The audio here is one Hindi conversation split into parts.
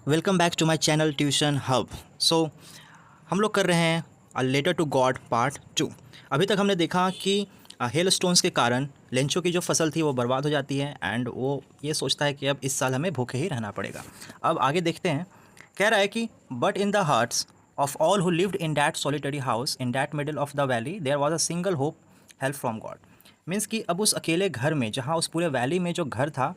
Welcome back to my channel tuition hub. So हम लोग कर रहे हैं a letter to God part 2। अभी तक हमने देखा कि हेल स्टोन्स के कारण लेंचो की जो फसल थी वो बर्बाद हो जाती है एंड वो ये सोचता है कि अब इस साल हमें भूखे ही रहना पड़ेगा। अब आगे देखते हैं। कह रहा है कि but in the hearts of all who lived in that solitary house in that middle of the valley there was a single hope, help from God. Means कि अब उस अकेले घर में, जहाँ उस पूरे वैली में जो घर था,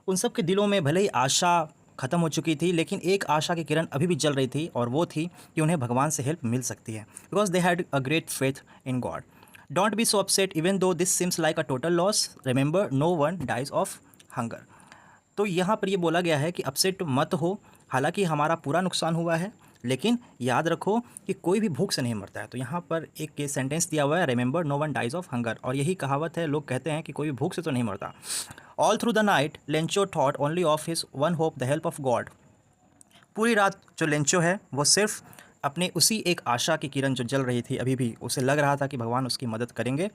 उन सब के दिलों में भले ही आशा ख़त्म हो चुकी थी, लेकिन एक आशा की किरण अभी भी जल रही थी, और वो थी कि उन्हें भगवान से हेल्प मिल सकती है, because they had a great faith in God. Don't be so upset even though this seems like a total loss, remember no one dies of hunger. तो यहाँ पर ये बोला गया है कि अपसेट मत हो, हालांकि हमारा पूरा नुकसान हुआ है, लेकिन याद रखो कि कोई भी भूख से नहीं मरता है। तो यहाँ पर एक सेंटेंस दिया हुआ है, remember no one dies of hunger, और यही कहावत है, लोग कहते हैं कि कोई भी भूख से तो नहीं मरता। All through the night Lencho thought only of his one hope, the help of God. पूरी रात जो लेंचो है वो सिर्फ अपने उसी एक आशा की किरण जो जल रही थी, अभी भी उसे लग रहा था कि भगवान उसकी मदद करेंगे,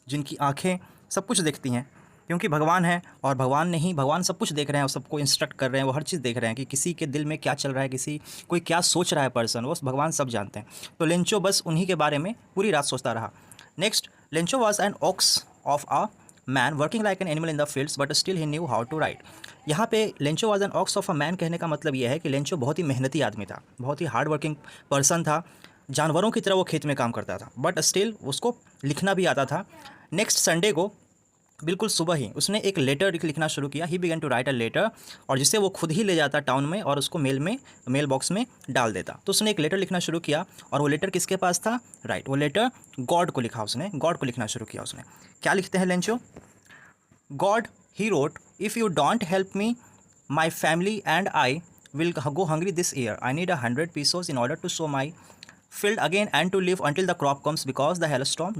जिनकी आंखें सब कुछ देखती हैं, क्योंकि भगवान है, और भगवान सब कुछ देख रहे हैं, और सबको इंस्ट्रक्ट कर रहे हैं, वो हर चीज़ देख रहे हैं कि किसी के दिल में क्या चल रहा है, कोई क्या सोच रहा है पर्सन, वो भगवान सब जानते हैं। तो लेंचो बस उन्हीं के बारे में पूरी रात सोचता रहा। Next, Lencho was an ox of a man working like an animal in the fields but still he knew how to write. यहाँ पे Lencho was an ox of a man कहने का मतलब यह है कि लेंचो बहुत ही मेहनती आदमी था, बहुत ही हार्ड वर्किंग पर्सन था, जानवरों की तरह वो खेत में काम करता था, बट स्टिल उसको लिखना भी आता था। नेक्स्ट संडे को बिल्कुल सुबह ही उसने एक लेटर लिखना शुरू किया। He began to write a letter, और जिसे वो खुद ही ले जाता टाउन में और उसको मेल बॉक्स में डाल देता। तो उसने एक लेटर लिखना शुरू किया, और वो लेटर किसके पास था? राइट, वो लेटर गॉड को लिखा उसने, गॉड को लिखना शुरू किया उसने। क्या लिखते हैं Lencho? God, he wrote, if you don't help me my family and I will go hungry this year. I need 100 pesos in order to sow my field again and to live until the crop comes because the hailstorm ...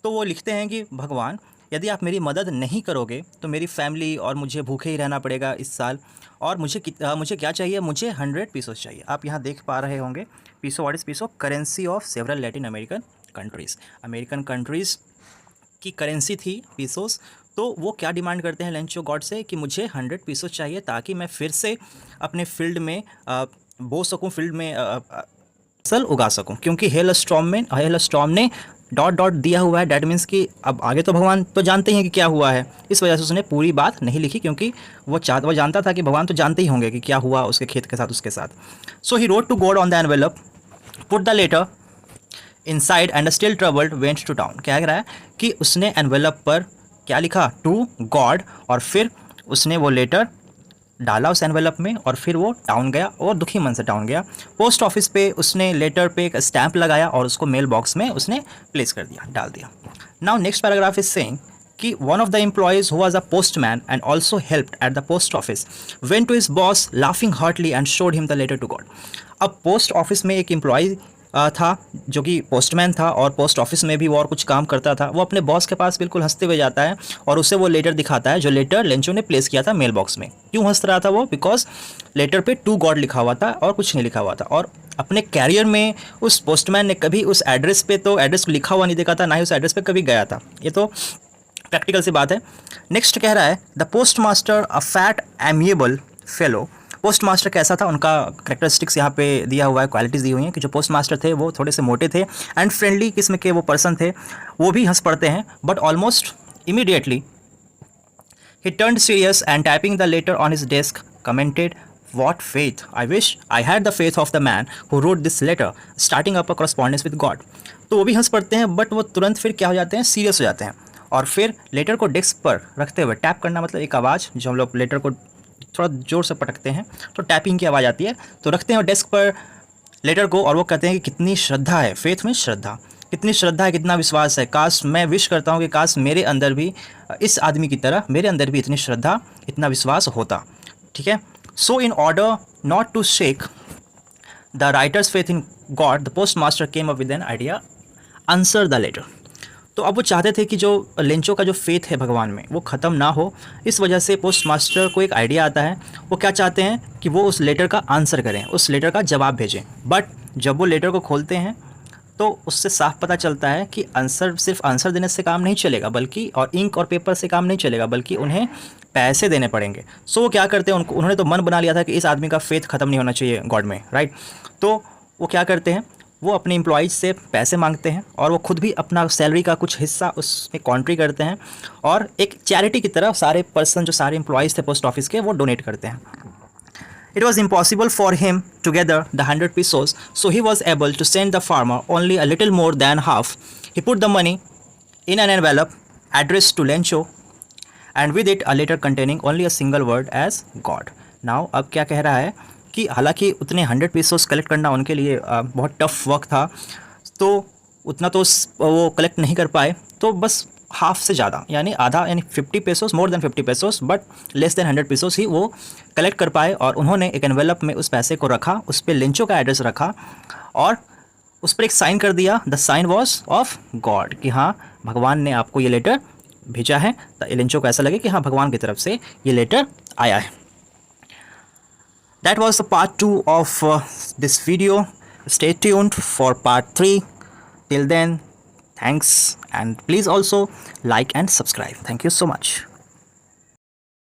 तो वो लिखते हैं कि भगवान, यदि आप मेरी मदद नहीं करोगे तो मेरी फैमिली और मुझे भूखे ही रहना पड़ेगा इस साल, और मुझे क्या चाहिए? मुझे 100 पीसोस चाहिए। आप यहाँ देख पा रहे होंगे peso, what is peso? Currency of several Latin American countries. American countries की करेंसी थी पीसोस। तो वो क्या डिमांड करते हैं लेंचो गॉड से कि मुझे 100 पीसोस चाहिए, ताकि मैं फिर से अपने फील्ड में बो सकूँ, फील्ड में फसल उगा सकूं, क्योंकि हेल स्टॉर्म ने डॉट डॉट दिया हुआ है। डैट मीन्स कि अब आगे तो भगवान तो जानते ही हैं कि क्या हुआ है, इस वजह से उसने पूरी बात नहीं लिखी, क्योंकि वो जानता था कि भगवान तो जानते ही होंगे कि क्या हुआ उसके खेत के साथ, उसके साथ। So he wrote to God on the envelope, put the letter inside and still troubled went to town. क्या कह रहा है कि उसने एनवेलप पर क्या लिखा? टू गॉड, और फिर उसने वो लेटर डाला उस एनवेलप में, और फिर वो टाउन गया, और दुखी मन से टाउन गया। पोस्ट ऑफिस पे उसने लेटर पे एक स्टैंप लगाया, और उसको मेल बॉक्स में उसने प्लेस कर दिया, डाल दिया। Now next paragraph is saying कि one of the employees who was a postman and also helped at the post office went to his boss laughing heartily and showed him the letter to God. अब पोस्ट ऑफिस में एक एम्प्लॉय था जो कि पोस्टमैन था, और पोस्ट ऑफिस में भी वो और कुछ काम करता था। वो अपने बॉस के पास बिल्कुल हंसते हुए जाता है, और उसे वो लेटर दिखाता है, जो लेटर लेंचो ने प्लेस किया था मेल बॉक्स में। क्यों हंस रहा था वो? बिकॉज लेटर पे टू गॉड लिखा हुआ था और कुछ नहीं लिखा हुआ था, और अपने कैरियर में उस पोस्टमैन ने कभी उस एड्रेस पे तो एड्रेस को लिखा हुआ नहीं देखा था, ना ही उस एड्रेस पे कभी गया था। ये तो प्रैक्टिकल सी बात है। नेक्स्ट कह रहा है the post master a fat amiable fellow. Post master कैसा था? उनका करेक्टरिस्टिक्स यहाँ पे दिया हुआ है, क्वालिटीज़ दी हुई हैं कि जो पोस्ट मास्टर थे वो थोड़े से मोटे थे, एंड फ्रेंडली किस्म के वो पर्सन थे। वो भी हंस पड़ते हैं, but almost immediately he turned serious and typing the later on his desk commented, What faith! I wish I had the faith of the man who wrote this letter, starting up a correspondence with God. तो वो भी हंस पड़ते हैं, बट वो तुरंत फिर क्या हो जाते हैं? सीरियस हो जाते हैं, और फिर लेटर को डेस्क पर रखते हुए, टैप करना मतलब एक आवाज़, जो हम लोग लेटर को थोड़ा जोर से पटकते हैं तो टैपिंग की आवाज़ आती है, तो रखते हैं डेस्क पर लेटर को, और वो कहते हैं कि कितनी श्रद्धा है, फेथ में श्रद्धा, कितनी श्रद्धा है, कितना विश्वास है। काश, मैं विश करता हूँ कि काश मेरे अंदर भी, इस आदमी की तरह मेरे अंदर भी इतनी श्रद्धा, इतना विश्वास होता। ठीक है। So in order not to shake the writer's faith in God, the postmaster came up with an idea, answer the letter. तो अब वो चाहते थे कि जो लेंचो का जो फेथ है भगवान में वो ख़त्म ना हो, इस वजह से पोस्ट मास्टर को एक आइडिया आता है। वो क्या चाहते हैं कि वो उस लेटर का आंसर करें, उस लेटर का जवाब भेजें। बट जब वो लेटर को खोलते हैं तो उससे साफ पता चलता है कि आंसर सिर्फ आंसर देने से काम नहीं चलेगा, बल्कि, और इंक और पेपर से काम नहीं चलेगा, बल्कि उन्हें पैसे देने पड़ेंगे। सो वो क्या करते हैं, उन्होंने तो मन बना लिया था कि इस आदमी का फेथ ख़त्म नहीं होना चाहिए गॉड में, राइट। तो वो क्या करते हैं, वो अपने एम्प्लॉइज़ से पैसे मांगते हैं और वो खुद भी अपना सैलरी का कुछ हिस्सा उसमें कॉन्ट्री करते हैं और एक चैरिटी की तरह सारे पर्सन जो सारे एम्प्लॉइज़ थे पोस्ट ऑफिस के वो डोनेट करते हैं। It was impossible for him to gather the 100 pesos, so he was able to send the farmer only a little more than half. He put the money in an envelope addressed to Lencho and with it a letter containing only a single word as God. Now अब क्या कह रहा है कि हालांकि उतने 100 pesos कलेक्ट करना उनके लिए बहुत टफ वर्क था, तो उतना तो वो कलेक्ट नहीं कर पाए, तो बस हाफ से ज़्यादा यानी आधा यानी 50 pesos, more than 50 pesos but less than 100 pesos ही वो कलेक्ट कर पाए। और उन्होंने एक एनवेलप में उस पैसे को रखा, उस पर लेंचो का एड्रेस रखा और उस पर एक साइन कर दिया, the sign was of God, कि हाँ भगवान ने आपको ये लेटर भेजा है। तो लेंचो को ऐसा लगे कि हाँ भगवान की तरफ से ये लेटर आया है। That was the part 2 of this video. Stay tuned for part 3. Till then, thanks and please also like and subscribe. Thank you so much.